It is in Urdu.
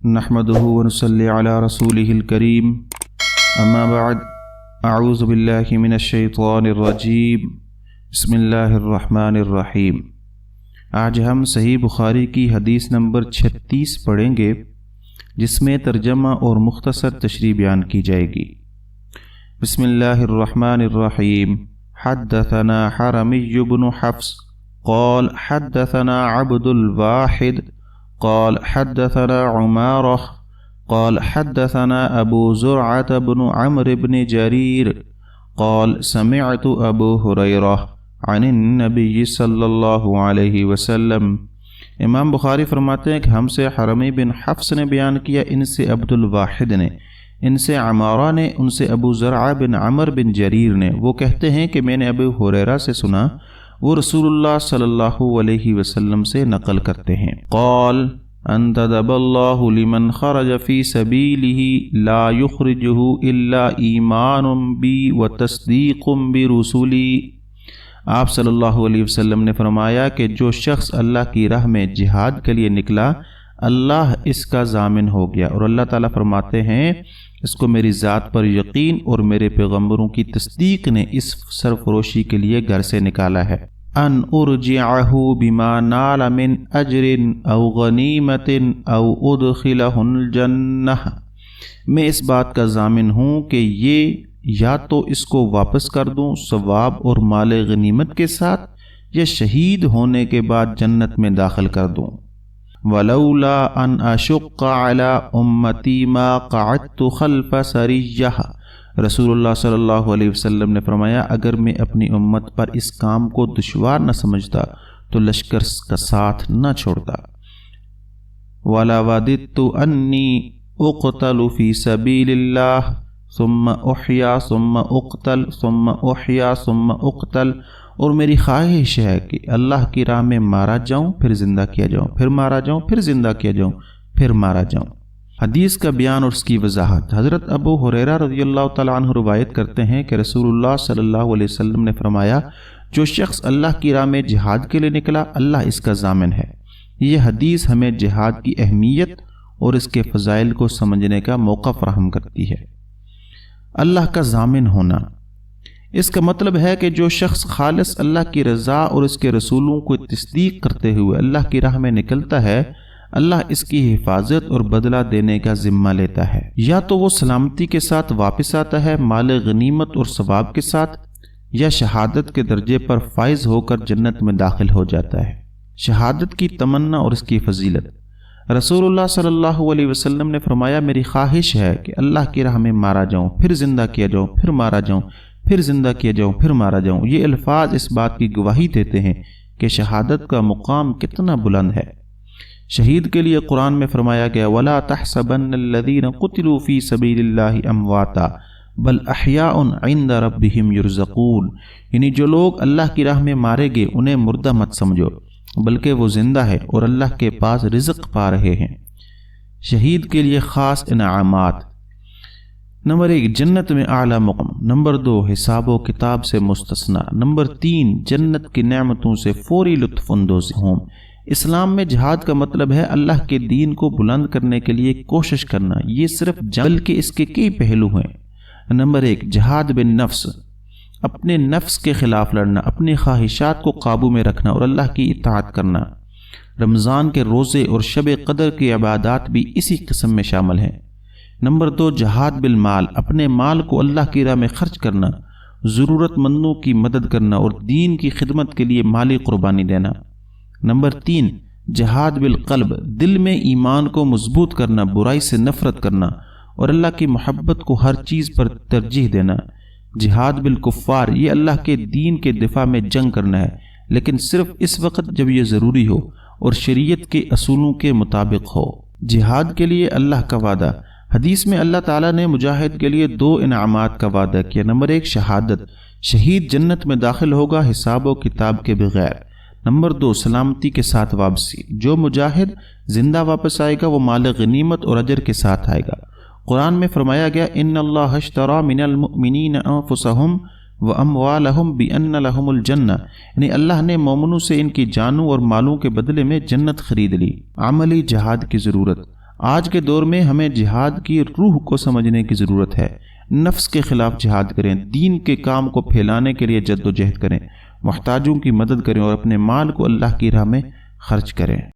نحمده ونصلي على رسوله الكريم اما بعد اعوذ باللہ من الشیطان الرجیم بسم اللہ الرحمن الرحیم۔ آج ہم صحیح بخاری کی حدیث نمبر 36 پڑھیں گے، جس میں ترجمہ اور مختصر تشریح بیان کی جائے گی۔ بسم اللہ الرحمن الرحیم۔ حدثنا حرمی بن حفص قال حدثنا عبد الواحد قال حدثنا عمارة قال حدثنا ابو زرعة بن عمرو بن جرير قال سمعت ابو هريرة عن النبي صلی اللہ علیہ وسلم۔ امام بخاری فرماتے ہیں کہ ہم سے حرمی بن حفص نے بیان کیا، ان سے عبد الواحد نے، ان سے عمارہ نے، ان سے ابو زرعہ بن عمر بن جریر نے۔ وہ کہتے ہیں کہ میں نے ابو ہریرہ سے سنا، وہ رسول اللہ صلی اللہ علیہ وسلم سے نقل کرتے ہیں۔ قال انتدب اللہ لمن خرج فی سبیلہ لا یخرجہ الا ایمان بی وتصدیق برسولی۔ آپ صلی اللہ علیہ وسلم نے فرمایا کہ جو شخص اللہ کی راہ میں جہاد کے لیے نکلا، اللہ اس کا ضامن ہو گیا، اور اللہ تعالیٰ فرماتے ہیں اس کو میری ذات پر یقین اور میرے پیغمبروں کی تصدیق نے اس سرفروشی کے لیے گھر سے نکالا ہے۔ ان ارجعہ بما نال من اجر او غنیمت او ادخلہ الجنہ، میں اس بات کا ضامن ہوں کہ یہ یا تو اس کو واپس کر دوں ثواب اور مال غنیمت کے ساتھ، یا شہید ہونے کے بعد جنت میں داخل کر دوں۔ ولولا ان اشق علی امتی ما قعدت خلف سریہ، رسول اللہ صلی اللہ علیہ وسلم نے فرمایا اگر میں اپنی امت پر اس کام کو دشوار نہ سمجھتا تو لشکر کا ساتھ نہ چھوڑتا۔ ولا وددت انی اقتل فی سبیل اللہ ثم احیا ثم اقتل ثم احیا ثم اقتل، اور میری خواہش ہے کہ اللہ کی راہ میں مارا جاؤں پھر زندہ کیا جاؤں، پھر مارا جاؤں پھر زندہ کیا جاؤں، پھر مارا جاؤں۔ حدیث کا بیان اور اس کی وضاحت۔ حضرت ابو ہریرہ رضی اللہ تعالیٰ عنہ روایت کرتے ہیں کہ رسول اللہ صلی اللہ علیہ وسلم نے فرمایا جو شخص اللہ کی راہ میں جہاد کے لیے نکلا، اللہ اس کا ضامن ہے۔ یہ حدیث ہمیں جہاد کی اہمیت اور اس کے فضائل کو سمجھنے کا موقع فراہم کرتی ہے۔ اللہ کا ضامن ہونا، اس کا مطلب ہے کہ جو شخص خالص اللہ کی رضا اور اس کے رسولوں کو تصدیق کرتے ہوئے اللہ کی راہ میں نکلتا ہے، اللہ اس کی حفاظت اور بدلہ دینے کا ذمہ لیتا ہے۔ یا تو وہ سلامتی کے ساتھ واپس آتا ہے مال غنیمت اور ثواب کے ساتھ، یا شہادت کے درجے پر فائز ہو کر جنت میں داخل ہو جاتا ہے۔ شہادت کی تمنا اور اس کی فضیلت۔ رسول اللہ صلی اللہ علیہ وسلم نے فرمایا میری خواہش ہے کہ اللہ کی راہ میں مارا جاؤں، پھر زندہ کیا جاؤں، پھر مارا جاؤں، پھر زندہ کیا جاؤں، پھر مارا جاؤں۔ یہ الفاظ اس بات کی گواہی دیتے ہیں کہ شہادت کا مقام کتنا بلند ہے۔ شہید کے لیے قرآن میں فرمایا گیا وَلَا تَحْسَبَنَّ الَّذِينَ قُتِلُوا فِي سَبِيلِ اللَّهِ أَمْوَاتًا بَلْ أَحْيَاءٌ عِندَ رَبِّهِمْ يُرْزَقُونَ، یعنی جو لوگ اللہ کی راہ میں مارے گئے انہیں مردہ مت سمجھو، بلکہ وہ زندہ ہے اور اللہ کے پاس رزق پا رہے ہیں۔ شہید کے لیے خاص انعامات۔ نمبر 1 جنت میں اعلیٰ مقام، نمبر 2 حساب و کتاب سے مستثنی، نمبر 3 جنت کی نعمتوں سے فوری لطف اندوز ہوں۔ اسلام میں جہاد کا مطلب ہے اللہ کے دین کو بلند کرنے کے لیے کوشش کرنا، یہ صرف بلکہ اس کے کئی پہلو ہیں۔ نمبر 1 جہاد بالنفس، اپنے نفس کے خلاف لڑنا، اپنی خواہشات کو قابو میں رکھنا اور اللہ کی اطاعت کرنا۔ رمضان کے روزے اور شب قدر کی عبادات بھی اسی قسم میں شامل ہیں۔ نمبر 2 جہاد بالمال، اپنے مال کو اللہ کی راہ میں خرچ کرنا، ضرورت مندوں کی مدد کرنا اور دین کی خدمت کے لیے مالی قربانی دینا۔ نمبر 3 جہاد بالقلب، دل میں ایمان کو مضبوط کرنا، برائی سے نفرت کرنا اور اللہ کی محبت کو ہر چیز پر ترجیح دینا۔ جہاد بالکفار، یہ اللہ کے دین کے دفاع میں جنگ کرنا ہے، لیکن صرف اس وقت جب یہ ضروری ہو اور شریعت کے اصولوں کے مطابق ہو۔ جہاد کے لیے اللہ کا وعدہ۔ حدیث میں اللہ تعالیٰ نے مجاہد کے لیے 2 انعامات کا وعدہ کیا۔ نمبر 1 شہادت، شہید جنت میں داخل ہوگا حساب و کتاب کے بغیر۔ نمبر 2 سلامتی کے ساتھ واپسی، جو مجاہد زندہ واپس آئے گا وہ مال غنیمت اور اجر کے ساتھ آئے گا۔ قرآن میں فرمایا گیا ان اللہ اشتری من المؤمنین انفسهم واموالهم بان لهم الجنہ، یعنی اللہ نے مومنوں سے ان کی جانوں اور مالوں کے بدلے میں جنت خرید لی۔ عملی جہاد کی ضرورت، آج کے دور میں ہمیں جہاد کی روح کو سمجھنے کی ضرورت ہے۔ نفس کے خلاف جہاد کریں، دین کے کام کو پھیلانے کے لیے جد و جہد کریں، محتاجوں کی مدد کریں اور اپنے مال کو اللہ کی راہ میں خرچ کریں۔